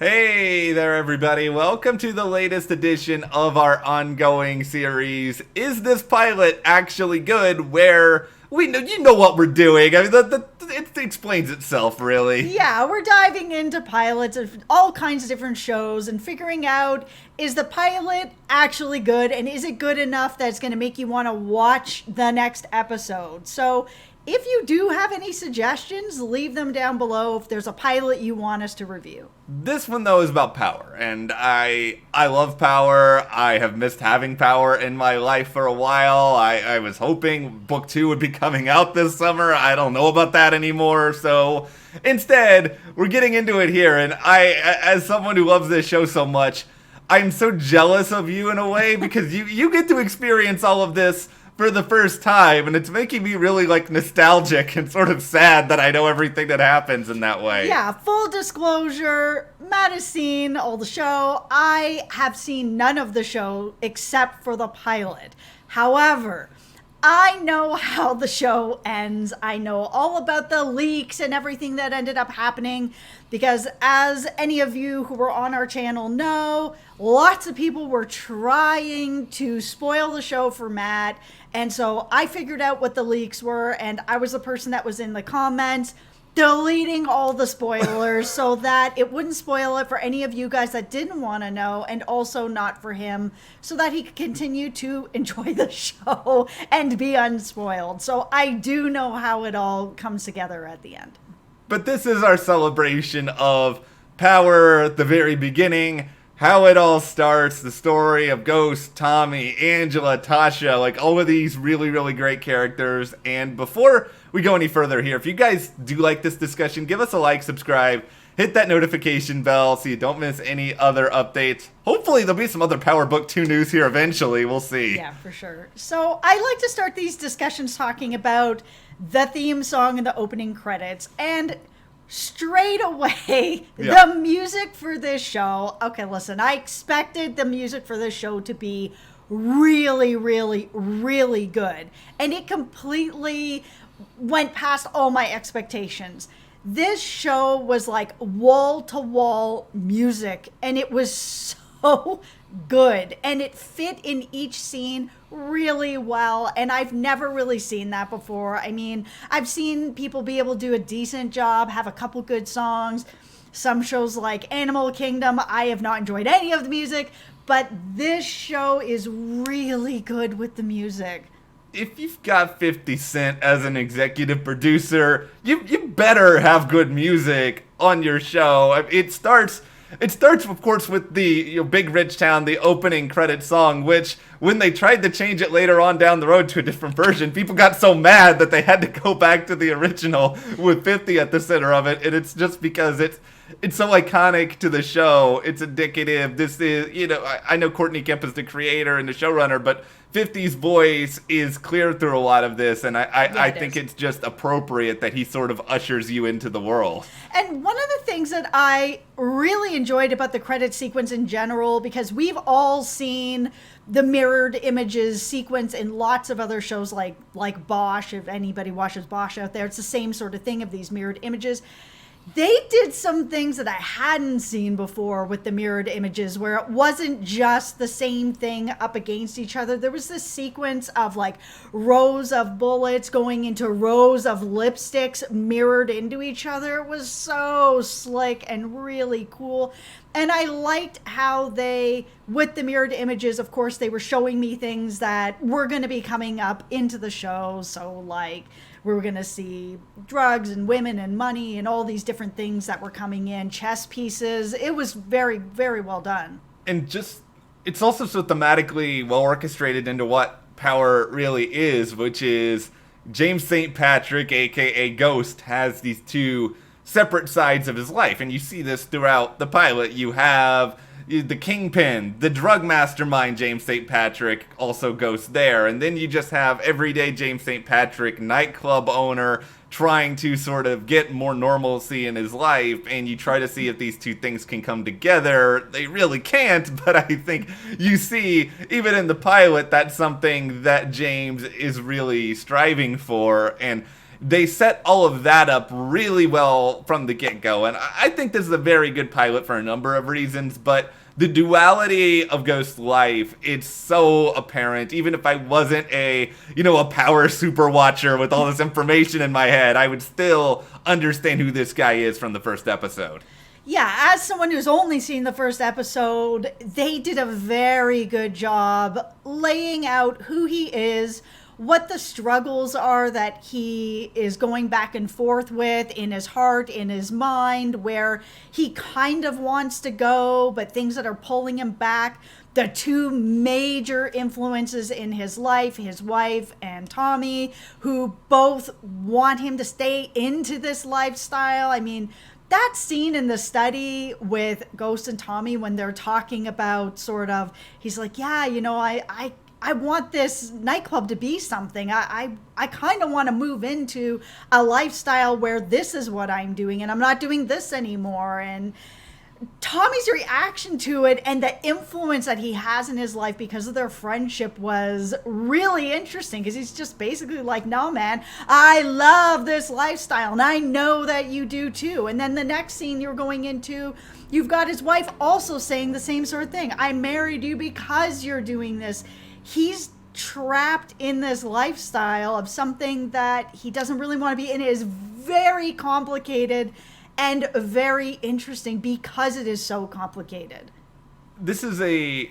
Hey there, everybody. Welcome to the latest edition of our ongoing series, Is This Pilot Actually Good? Where we know, you know what we're doing. I mean, it explains itself, really. Yeah, we're diving into pilots of all kinds of different shows and figuring out, is the pilot actually good, and is it good enough that it's going to make you want to watch the next episode? So if you do have any suggestions, leave them down below if there's a pilot you want us to review. This one, though, is about power, and I love power. I have missed having power in my life for a while. I was hoping book 2 would be coming out this summer. I don't know about that anymore, so instead, we're getting into it here, and as someone who loves this show so much, I'm so jealous of you in a way, because you get to experience all of this for the first time, and it's making me really nostalgic and sort of sad that I know everything that happens in that way. Yeah, full disclosure, Matt has seen all the show. I have seen none of the show except for the pilot. However, I know how the show ends. I know all about the leaks and everything that ended up happening because, as any of you who were on our channel know, lots of people were trying to spoil the show for Matt. And so I figured out what the leaks were, and I was the person that was in the comments deleting all the spoilers so that it wouldn't spoil it for any of you guys that didn't want to know, and also not for him, so that he could continue to enjoy the show and be unspoiled. So I do know how it all comes together at the end. But this is our celebration of power at the very beginning, how it all starts, the story of Ghost, Tommy, Angela, Tasha, all of these really, really great characters. And before we go any further here, if you guys do like this discussion, give us a like, subscribe, hit that notification bell so you don't miss any other updates. Hopefully there'll be some other Power Book 2 news here eventually. We'll see. Yeah, for sure. So I like to start these discussions talking about the theme song and the opening credits. And straight away, the music for this show. Okay, listen, I expected the music for this show to be really, really, really good. And it completely went past all my expectations. This show was like wall-to-wall music, and it was so good, and it fit in each scene really well, and I've never really seen that before. I mean, I've seen people be able to do a decent job, have a couple good songs. Some shows like Animal Kingdom, I have not enjoyed any of the music, but this show is really good with the music. If you've got 50 Cent as an executive producer, you better have good music on your show. It starts, of course, with the Big Rich Town, the opening credit song, which, when they tried to change it later on down the road to a different version, people got so mad that they had to go back to the original with 50 at the center of it, and it's just because it's so iconic to the show. It's indicative. This is, I know Courtney Kemp is the creator and the showrunner, but 50's voice is clear through a lot of this, and I think it's just appropriate that he sort of ushers you into the world. And one of the things that I really enjoyed about the credit sequence in general, because we've all seen the mirrored images sequence in lots of other shows like Bosch. If anybody watches Bosch out there, it's the same sort of thing of these mirrored images. They did some things that I hadn't seen before with the mirrored images, where it wasn't just the same thing up against each other. There was this sequence of rows of bullets going into rows of lipsticks mirrored into each other. It was so slick and really cool. And I liked how they, with the mirrored images, of course, they were showing me things that were going to be coming up into the show. So we were going to see drugs and women and money and all these different things that were coming in, chess pieces. It was very, very well done. And it's also so thematically well orchestrated into what power really is, which is James St. Patrick, aka Ghost, has these two separate sides of his life. And you see this throughout the pilot. You have the Kingpin, the drug mastermind James St. Patrick, also Ghost there. And then you just have everyday James St. Patrick, nightclub owner, trying to sort of get more normalcy in his life, and you try to see if these two things can come together. They really can't, but I think you see, even in the pilot, that's something that James is really striving for. And they set all of that up really well from the get-go. And I think this is a very good pilot for a number of reasons, but the duality of Ghost's life, it's so apparent. Even if I wasn't a power super watcher with all this information in my head, I would still understand who this guy is from the first episode. Yeah, as someone who's only seen the first episode, they did a very good job laying out who he is, what the struggles are that he is going back and forth with in his heart, in his mind, where he kind of wants to go, but things that are pulling him back. The two major influences in his life, his wife and Tommy, who both want him to stay into this lifestyle. I mean, that scene in the study with Ghost and Tommy when they're talking about he's like, yeah, I want this nightclub to be something. I kind of want to move into a lifestyle where this is what I'm doing and I'm not doing this anymore. And Tommy's reaction to it and the influence that he has in his life because of their friendship was really interesting, because he's just basically like, no, man, I love this lifestyle and I know that you do too. And then the next scene you're going into, you've got his wife also saying the same sort of thing. I married you because you're doing this. He's trapped in this lifestyle of something that he doesn't really want to be in. It is very complicated and very interesting because it is so complicated. This is a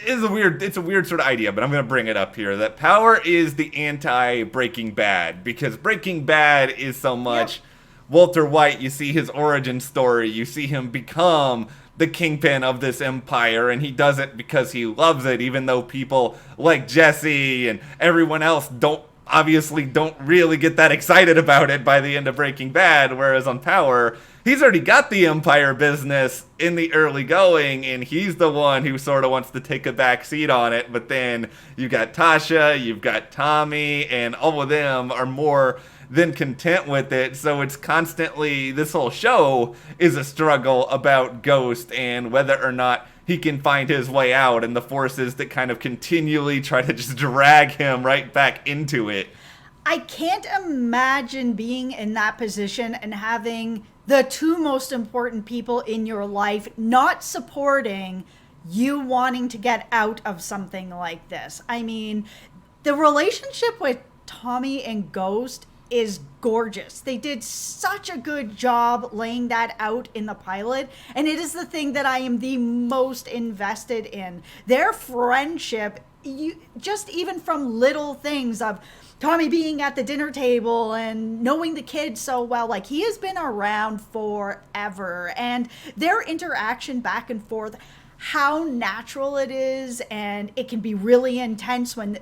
weird sort of idea, but I'm going to bring it up here, that Power is the anti-Breaking Bad, because Breaking Bad is so much Walter White. You see his origin story, you see him become the kingpin of this empire, and he does it because he loves it, even though people like Jesse and everyone else don't really get that excited about it by the end of Breaking Bad. Whereas on Power, he's already got the empire business in the early going, and he's the one who sort of wants to take a back seat on it. But then you've got Tasha, you've got Tommy, and all of them are more than content with it. So it's constantly, this whole show is a struggle about Ghost and whether or not he can find his way out, and the forces that kind of continually try to just drag him right back into it. I can't imagine being in that position and having the two most important people in your life not supporting you wanting to get out of something like this. I mean, the relationship with Tommy and Ghost is gorgeous. They did such a good job laying that out in the pilot, and it is the thing that I am the most invested in. Their friendship, just even from little things of Tommy being at the dinner table and knowing the kids so well, like he has been around forever, and their interaction back and forth, how natural it is, and it can be really intense when,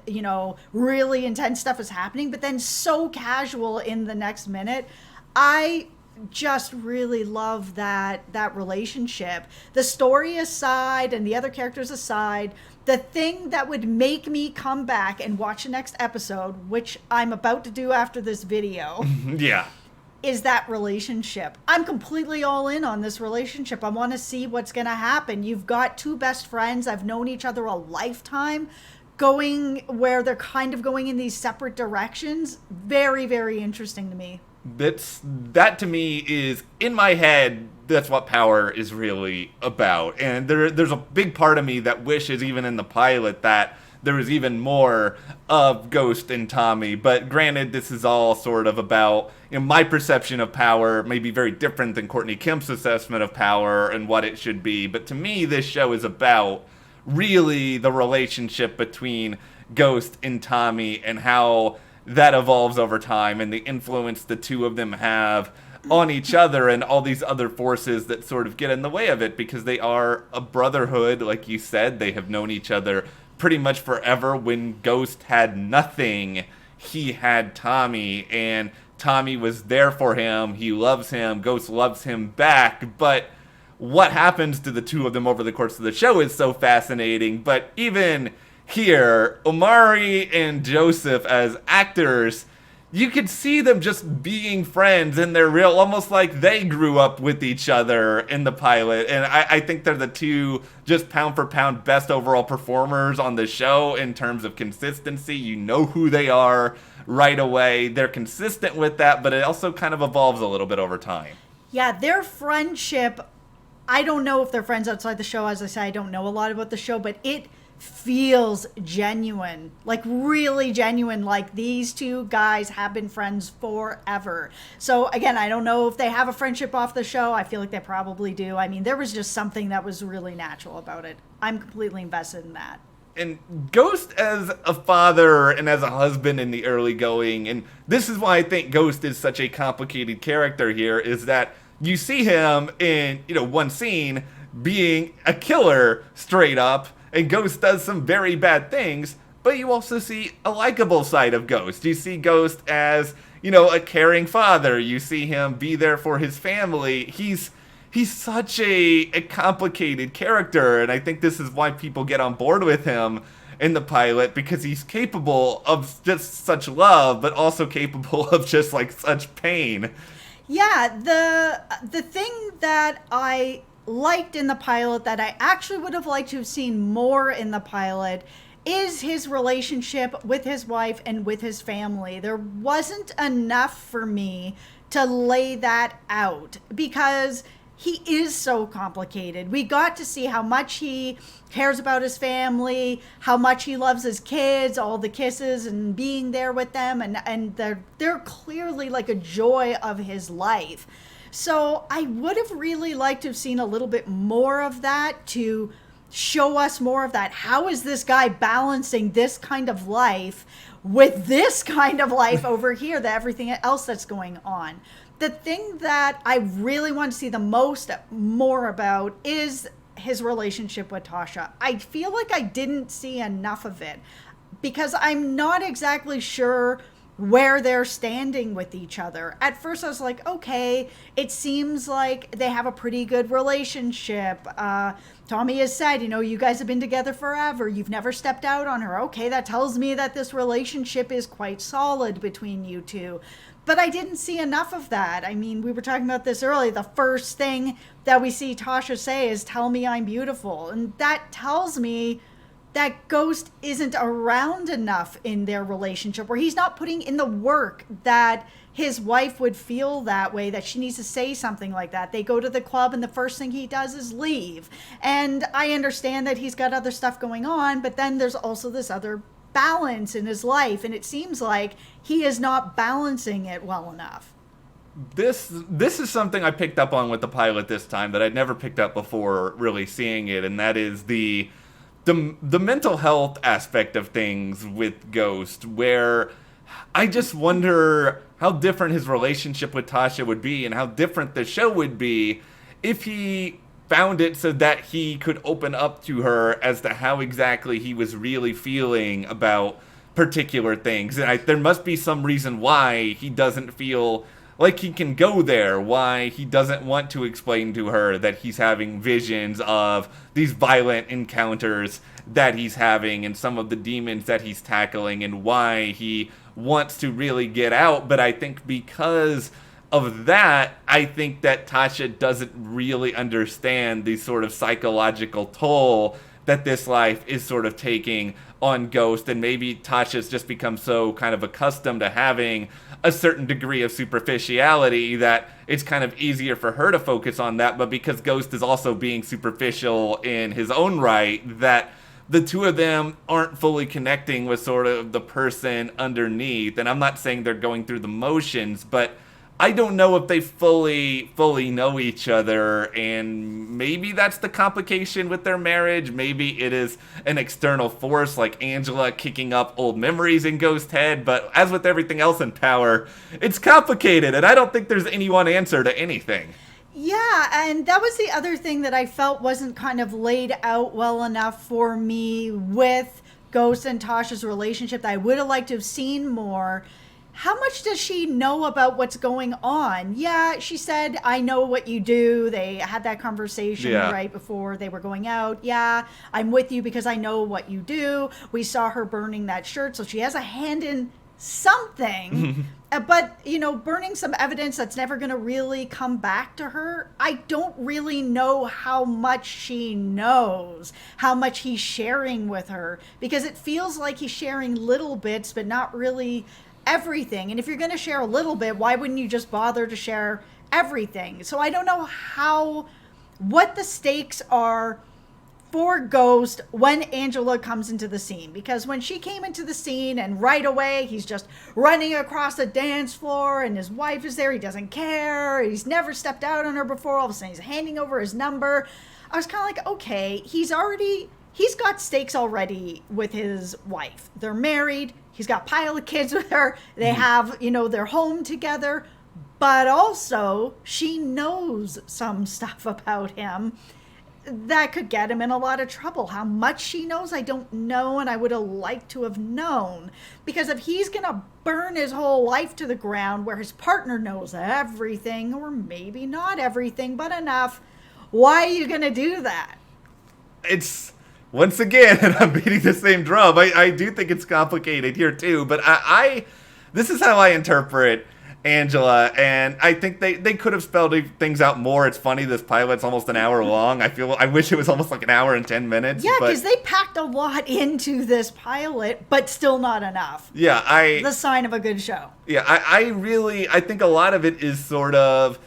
really intense stuff is happening, but then so casual in the next minute. I just really love that relationship. The story aside and the other characters aside, the thing that would make me come back and watch the next episode, which I'm about to do after this video, is that relationship. I'm completely all in on this relationship. I want to see what's going to happen. You've got two best friends. I've known each other a lifetime, going where they're kind of going in these separate directions. Very, very interesting to me. That to me is, in my head, that's what Power is really about. And there's a big part of me that wishes, even in the pilot, that there was even more of Ghost and Tommy. But granted, this is all sort of about, my perception of Power may be very different than Courtney Kemp's assessment of Power and what it should be. But to me, this show is about really the relationship between Ghost and Tommy and how that evolves over time and the influence the two of them have on each other and all these other forces that sort of get in the way of it, because they are a brotherhood. Like you said, they have known each other pretty much forever. When Ghost had nothing, he had Tommy, and Tommy was there for him. He loves him. Ghost loves him back. But what happens to the two of them over the course of the show is so fascinating. But even here, Omari and Joseph as actors, you could see them just being friends, and they're real, almost like they grew up with each other in the pilot. And I think they're the two just pound for pound best overall performers on the show in terms of consistency. You know who they are right away. They're consistent with that, but it also kind of evolves a little bit over time. Yeah, their friendship, I don't know if they're friends outside the show. As I say, I don't know a lot about the show, but it feels genuine, like really genuine, like these two guys have been friends forever. So again, I don't know if they have a friendship off the show. I feel like they probably do. I mean, there was just something that was really natural about it. I'm completely invested in that. And Ghost as a father and as a husband in the early going, and this is why I think Ghost is such a complicated character here, is that you see him in, one scene being a killer straight up, and Ghost does some very bad things, but you also see a likable side of Ghost. You see Ghost as, a caring father. You see him be there for his family. He's such a complicated character, and I think this is why people get on board with him in the pilot, because he's capable of just such love, but also capable of just like such pain. Yeah, the thing that I liked in the pilot that I actually would have liked to have seen more in the pilot is his relationship with his wife and with his family. There wasn't enough for me to lay that out because he is so complicated. We got to see how much he cares about his family, how much he loves his kids, all the kisses and being there with them, and they're clearly like a joy of his life. So I would have really liked to have seen a little bit more of that to show us more of that. How is this guy balancing this kind of life with this kind of life over here, that everything else that's going on? The thing that I really want to see the most more about is his relationship with Tasha. I feel like I didn't see enough of it because I'm not exactly sure where they're standing with each other. At first I was like, okay, it seems like they have a pretty good relationship. Tommy has said, you guys have been together forever. You've never stepped out on her. Okay, that tells me that this relationship is quite solid between you two. But I didn't see enough of that. I mean, we were talking about this earlier. The first thing that we see Tasha say is, "Tell me I'm beautiful." And that tells me that Ghost isn't around enough in their relationship, where he's not putting in the work that his wife would feel that way, that she needs to say something like that. They go to the club and the first thing he does is leave. And I understand that he's got other stuff going on, but then there's also this other balance in his life, and it seems like he is not balancing it well enough. This is something I picked up on with the pilot this time that I'd never picked up before really seeing it, and that is the mental health aspect of things with Ghost, where I just wonder how different his relationship with Tasha would be and how different the show would be if he found it so that he could open up to her as to how exactly he was really feeling about particular things. And there must be some reason why he doesn't feel like he can go there, why he doesn't want to explain to her that he's having visions of these violent encounters that he's having and some of the demons that he's tackling, and why he wants to really get out. But I think because of that, I think that Tasha doesn't really understand the sort of psychological toll that this life is sort of taking on Ghost, and maybe Tasha's just become so kind of accustomed to having a certain degree of superficiality that it's kind of easier for her to focus on that. But because Ghost is also being superficial in his own right, that the two of them aren't fully connecting with sort of the person underneath. And I'm not saying they're going through the motions, but I don't know if they fully know each other, and maybe that's the complication with their marriage. Maybe it is an external force like Angela kicking up old memories in Ghost's head, but as with everything else in Power, it's complicated, and I don't think there's any one answer to anything. Yeah, and that was the other thing that I felt wasn't kind of laid out well enough for me with Ghost and Tasha's relationship that I would have liked to have seen more. How much does she know about what's going on? Yeah, she said, "I know what you do." They had that conversation right before they were going out. Yeah, I'm with you because I know what you do. We saw her burning that shirt, so she has a hand in something. But, burning some evidence that's never going to really come back to her, I don't really know how much she knows, how much he's sharing with her, because it feels like he's sharing little bits, but not really everything. And if you're going to share a little bit, why wouldn't you just bother to share everything? So I don't know what the stakes are for Ghost when Angela comes into the scene, because when she came into the scene and right away he's just running across the dance floor and his wife is there, he doesn't care, he's never stepped out on her before, all of a sudden he's handing over his number. I was kind of like, okay, he's got stakes already with his wife. They're married, he's got a pile of kids with her, they have, their home together, but also she knows some stuff about him that could get him in a lot of trouble. How much she knows, I don't know, and I would have liked to have known. Because if he's going to burn his whole life to the ground where his partner knows everything, or maybe not everything, but enough, why are you going to do that? It's, once again, and I'm beating the same drum, I do think it's complicated here too, but this is how I interpret Angela, and I think they could have spelled things out more. It's funny, this pilot's almost an hour long. I wish it was almost like an hour and 10 minutes. Yeah, because they packed a lot into this pilot, but still not enough. Yeah, the sign of a good show. Yeah, I think a lot of it is sort of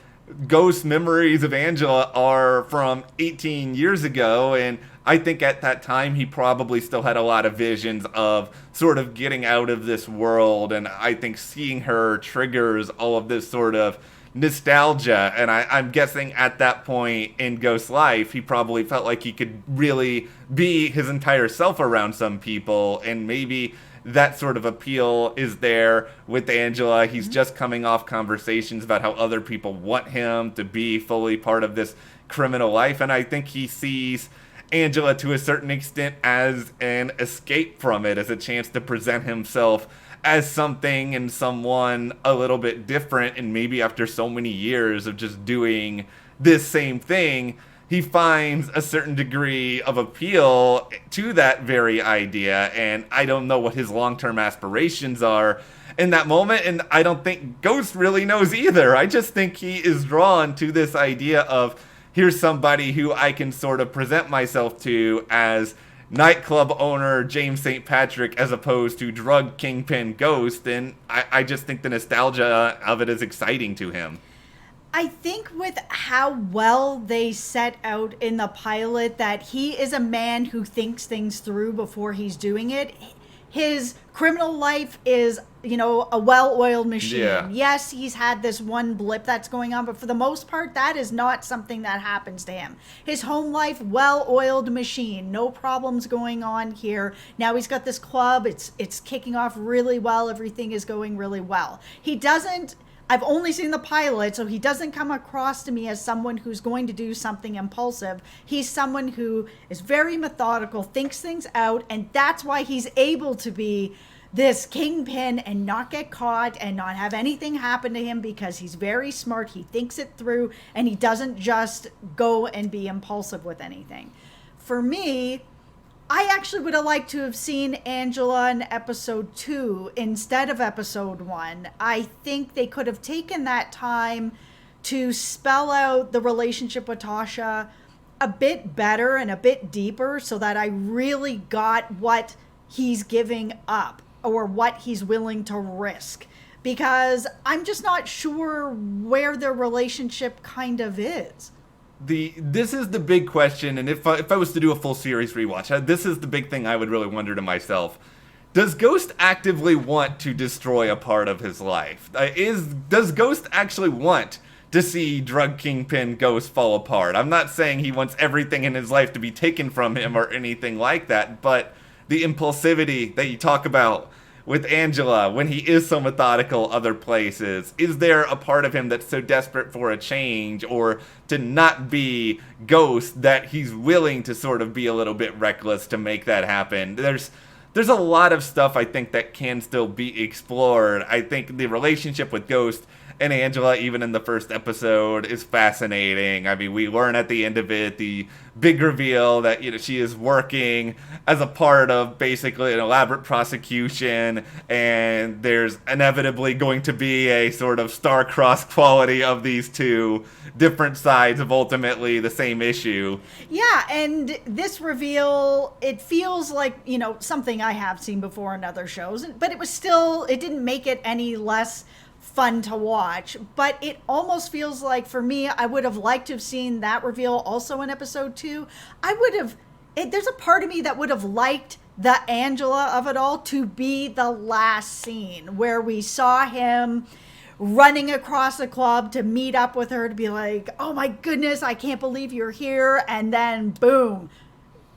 Ghost memories of Angela are from 18 years ago, and I think at that time he probably still had a lot of visions of sort of getting out of this world, and I think seeing her triggers all of this sort of nostalgia, and I'm guessing at that point in Ghost's life he probably felt like he could really be his entire self around some people, and maybe that sort of appeal is there with Angela. He's just coming off conversations about how other people want him to be fully part of this criminal life, and I think he sees Angela to a certain extent as an escape from it, as a chance to present himself as something and someone a little bit different, and maybe after so many years of just doing this same thing, he finds a certain degree of appeal to that very idea, and I don't know what his long-term aspirations are in that moment, and I don't think Ghost really knows either. I just think he is drawn to this idea of, here's somebody who I can sort of present myself to as nightclub owner James St. Patrick as opposed to drug kingpin Ghost, and I just think the nostalgia of it is exciting to him. I think with how well they set out in the pilot that he is a man who thinks things through before he's doing it. His criminal life is, a well-oiled machine. Yeah. Yes, he's had this one blip that's going on, but for the most part, that is not something that happens to him. His home life, well-oiled machine. No problems going on here. Now he's got this club. It's kicking off really well. Everything is going really well. I've only seen the pilot, so he doesn't come across to me as someone who's going to do something impulsive. He's someone who is very methodical, thinks things out, and that's why he's able to be this kingpin and not get caught and not have anything happen to him, because he's very smart, he thinks it through, and he doesn't just go and be impulsive with anything. For me, I actually would have liked to have seen Angela in episode 2 instead of episode 1. I think they could have taken that time to spell out the relationship with Tasha a bit better and a bit deeper, so that I really got what he's giving up or what he's willing to risk. Because I'm just not sure where their relationship kind of is. This is the big question, and if I was to do a full series rewatch, this is the big thing I would really wonder to myself. Does Ghost actively want to destroy a part of his life? Does Ghost actually want to see drug kingpin Ghost fall apart? I'm not saying he wants everything in his life to be taken from him or anything like that, but the impulsivity that you talk about with Angela, when he is so methodical other places, is there a part of him that's so desperate for a change or to not be Ghost that he's willing to sort of be a little bit reckless to make that happen? There's a lot of stuff I think that can still be explored. I think the relationship with Ghost and Angela, even in the first episode, is fascinating. I mean, we learn at the end of it the big reveal that, you know, she is working as a part of basically an elaborate prosecution, and there's inevitably going to be a sort of star-crossed quality of these two different sides of ultimately the same issue. Yeah, and this reveal, it feels like, you know, something I have seen before in other shows, but it was still, it didn't make it any less fun to watch. But it almost feels like, for me, I would have liked to have seen that reveal also in episode 2. I would have, there's a part of me that would have liked the Angela of it all to be the last scene where we saw him running across the club to meet up with her, to be like, oh my goodness, I can't believe you're here. And then boom,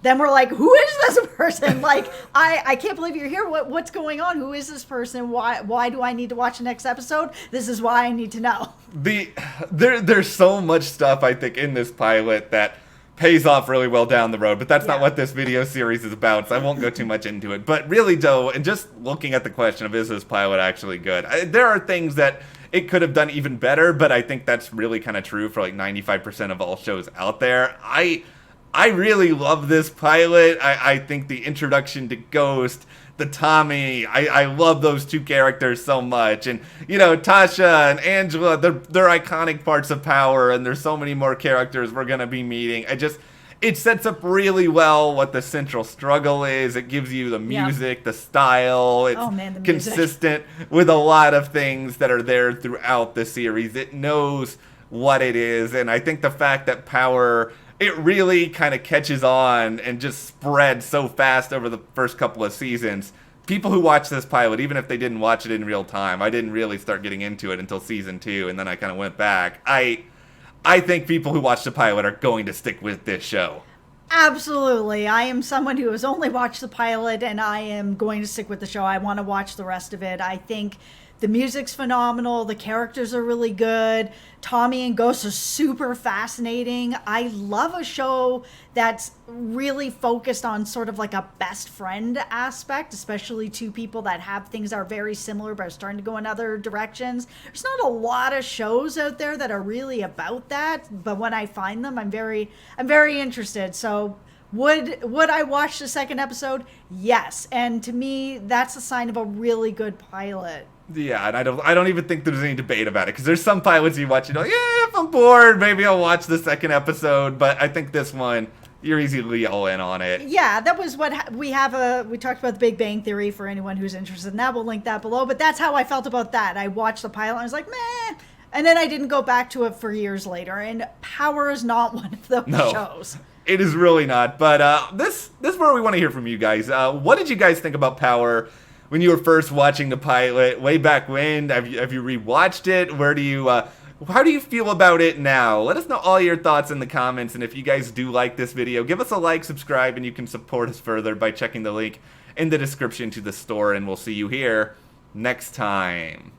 then we're like, who is this person? Like, I can't believe you're here. What's going on? Who is this person? Why do I need to watch the next episode? This is why I need to know. There's so much stuff, I think, in this pilot that pays off really well down the road, but that's not what this video series is about, so I won't go too much into it. But really, though, and just looking at the question of, is this pilot actually good? There are things that it could have done even better, but I think that's really kind of true for like 95% of all shows out there. I really love this pilot. I think the introduction to Ghost, the Tommy, I love those two characters so much. And, you know, Tasha and Angela, they're iconic parts of Power, and there's so many more characters we're going to be meeting. It sets up really well what the central struggle is. It gives you the music, the style. It's consistent with a lot of things that are there throughout the series. It knows what it is, and I think the fact that Power, it really kind of catches on and just spreads so fast over the first couple of seasons. People who watch this pilot, even if they didn't watch it in real time, I didn't really start getting into it until season 2, and then I kind of went back. I think people who watch the pilot are going to stick with this show. Absolutely. I am someone who has only watched the pilot, and I am going to stick with the show. I want to watch the rest of it. I think the music's phenomenal. The characters are really good. Tommy and Ghost are super fascinating. I love a show that's really focused on sort of like a best friend aspect, especially two people that have things that are very similar but are starting to go in other directions. There's not a lot of shows out there that are really about that, but when I find them, I'm very interested. So would I watch the second episode? Yes. And to me, that's a sign of a really good pilot. Yeah, and I don't even think there's any debate about it, because there's some pilots you watch, you know, yeah, if I'm bored, maybe I'll watch the second episode, but I think this one, you're easily all in on it. Yeah, that was what we talked about the Big Bang Theory for anyone who's interested in that. We'll link that below, but that's how I felt about that. I watched the pilot and I was like, meh, and then I didn't go back to it for years later, and Power is not one of those shows. It is really not, but this is where we want to hear from you guys. What did you guys think about Power when you were first watching the pilot way back when? Have you rewatched it? How do you feel about it now? Let us know all your thoughts in the comments, and if you guys do like this video, give us a like, subscribe, and you can support us further by checking the link in the description to the store, and we'll see you here next time.